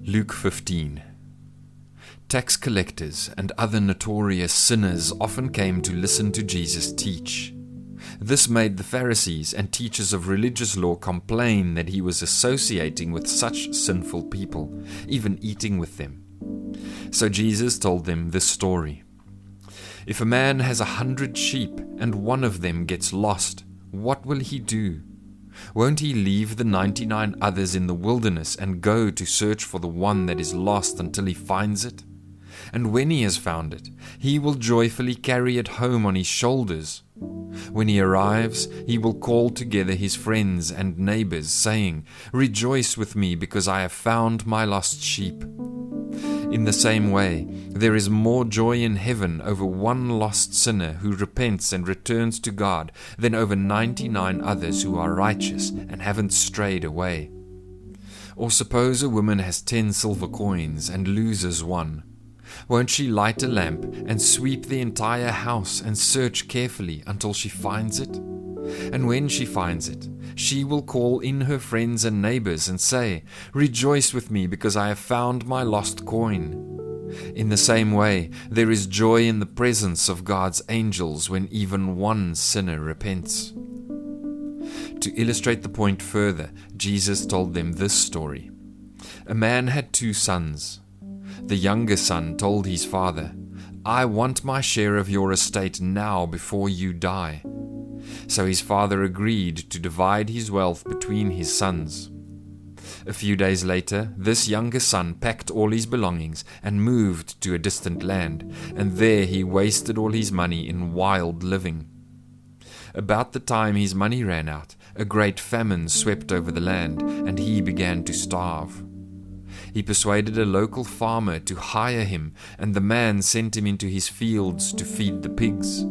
Luke 15. Tax collectors and other notorious sinners often came to listen to Jesus teach. This made the Pharisees and teachers of religious law complain that he was associating with such sinful people, even eating with them. So Jesus told them this story. If a man has 100 sheep and one of them gets lost, what will he do? Won't he leave the 99 others in the wilderness and go to search for the one that is lost until he finds it? And when he has found it, he will joyfully carry it home on his shoulders. When he arrives, he will call together his friends and neighbors, saying, "Rejoice with me, because I have found my lost sheep." In the same way, there is more joy in heaven over one lost sinner who repents and returns to God than over 99 others who are righteous and haven't strayed away. Or suppose a woman has 10 silver coins and loses one. Won't she light a lamp and sweep the entire house and search carefully until she finds it? And when she finds it, she will call in her friends and neighbors and say, "Rejoice with me, because I have found my lost coin." In the same way, there is joy in the presence of God's angels when even one sinner repents. To illustrate the point further, Jesus told them this story. A man had 2 sons. The younger son told his father, "I want my share of your estate now before you die." So his father agreed to divide his wealth between his sons. A few days later, this younger son packed all his belongings and moved to a distant land, and there he wasted all his money in wild living. About the time his money ran out, a great famine swept over the land, and he began to starve. He persuaded a local farmer to hire him, and the man sent him into his fields to feed the pigs.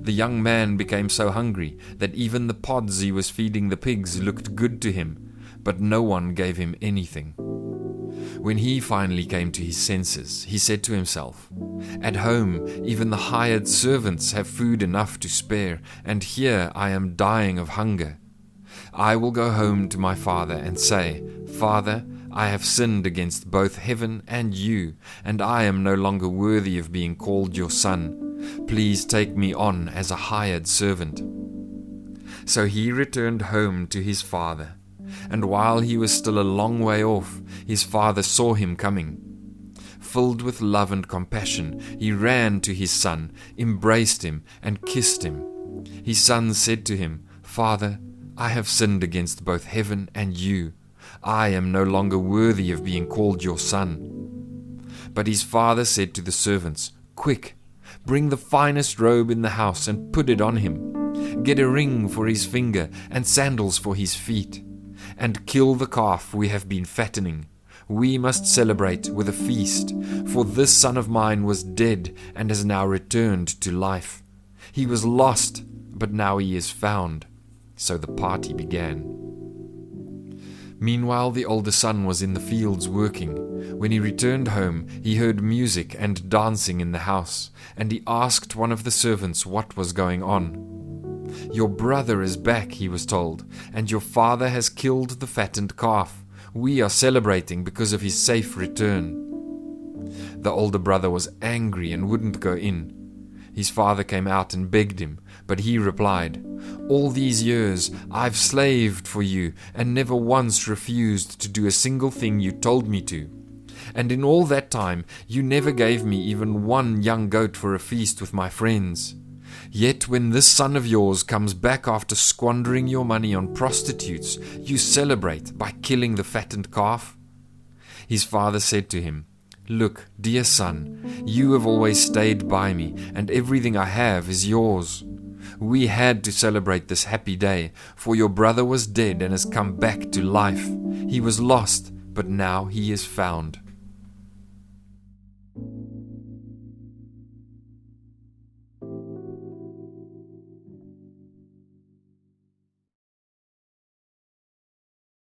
The young man became so hungry that even the pods he was feeding the pigs looked good to him, but no one gave him anything. When he finally came to his senses, he said to himself, "At home, even the hired servants have food enough to spare, and here I am dying of hunger. I will go home to my father and say, 'Father, I have sinned against both heaven and you, and I am no longer worthy of being called your son. Please take me on as a hired servant.' So he returned home to his father, and while he was still a long way off, his father saw him coming. Filled with love and compassion, he ran to his son, embraced him, and kissed him. His son said to him, 'Father, I have sinned against both heaven and you. I am no longer worthy of being called your son.' But his father said to the servants, 'Quick, bring the finest robe in the house and put it on him. Get a ring for his finger and sandals for his feet. And kill the calf we have been fattening. We must celebrate with a feast, for this son of mine was dead and has now returned to life. He was lost, but now he is found.' So the party began. Meanwhile, the older son was in the fields working. When he returned home, he heard music and dancing in the house, and he asked one of the servants what was going on. 'Your brother is back,' he was told, 'and your father has killed the fattened calf. We are celebrating because of his safe return.' The older brother was angry and wouldn't go in. His father came out and begged him, but he replied, 'All these years I've slaved for you and never once refused to do a single thing you told me to. And in all that time you never gave me even one young goat for a feast with my friends. Yet when this son of yours comes back after squandering your money on prostitutes, you celebrate by killing the fattened calf?' His father said to him, 'Look, dear son, you have always stayed by me, and everything I have is yours. We had to celebrate this happy day, for your brother was dead and has come back to life. He was lost, but now he is found.'